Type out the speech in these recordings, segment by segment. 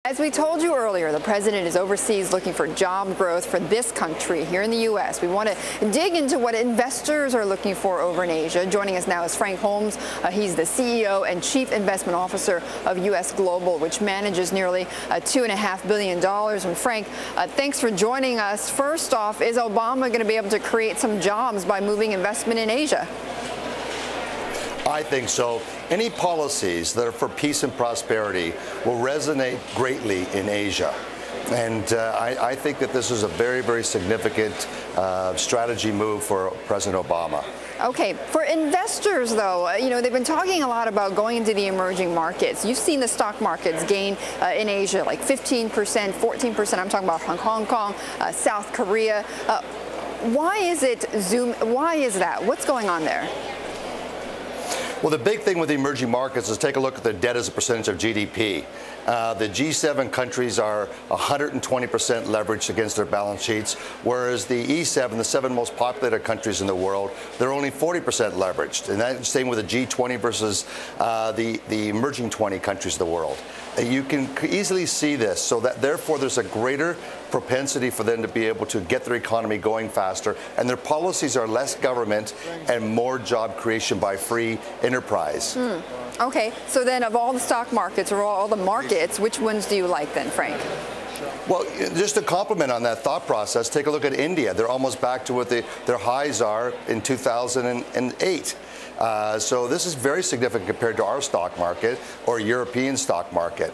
As we told you earlier, the president is overseas looking for job growth for this country here in the U.S. We want to dig into what investors are looking for over in Asia. Joining us now is Frank Holmes. He's the CEO and Chief Investment Officer of U.S. Global, which manages nearly $2.5 billion. And Frank, thanks for joining us. First off, is Obama going to be able to create some jobs by moving investment in Asia? I think so. Any policies that are for peace and prosperity will resonate greatly in Asia. And I think that this is a very, very significant strategy move for President Obama. Okay, for investors, though, they've been talking a lot about going into the emerging markets. You've seen the stock markets gain in Asia like 15%, 14%. I'm talking about Hong Kong, South Korea. Why is it Why is that? What's going on there? Well, the big thing with the emerging markets is take a look at the debt as a percentage of GDP. The G7 countries are 120% leveraged against their balance sheets, whereas the E7, the 7 most populated countries in the world, they're only 40% leveraged. And that's the same with the G20 versus the emerging 20 countries of the world. You can easily see this, so that therefore there's a greater propensity for them to be able to get their economy going faster, and their policies are less government and more job creation by free enterprise. Okay, so then of all the stock markets or all the markets, which ones do you like then, Frank? Well, just to compliment on that thought process, take a look at India. They're almost back to what their highs are in 2008. So this is very significant compared to our stock market or European stock market.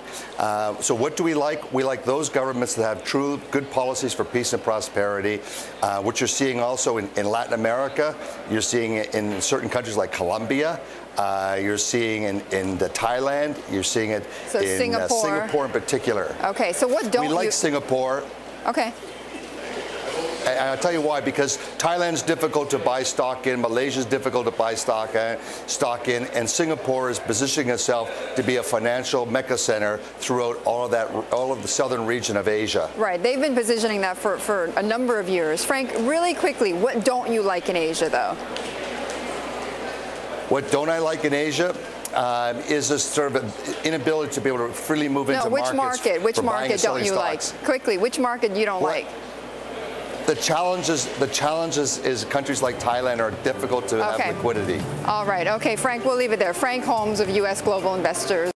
So what do we like? We like those governments that have true good policies for peace and prosperity, which you're seeing also in Latin America. You're seeing it in certain countries like Colombia. You're seeing in Thailand. You're seeing it in Singapore in particular. Okay, so what don't we like Singapore. Okay. And I'll tell you why, because Thailand's difficult to buy stock in, Malaysia's difficult to buy stock in, and Singapore is positioning itself to be a financial mecca center throughout all of the southern region of Asia. Right, they've been positioning that for a number of years. Frank, really quickly, what don't you like in Asia, though? What don't I like in Asia? Is this sort of inability to be able to freely move into markets. Which market don't you like? Quickly, which market you don't like? The challenges is countries like Thailand are difficult to have liquidity. All right. Okay, Frank, we'll leave it there. Frank Holmes of U.S. Global Investors.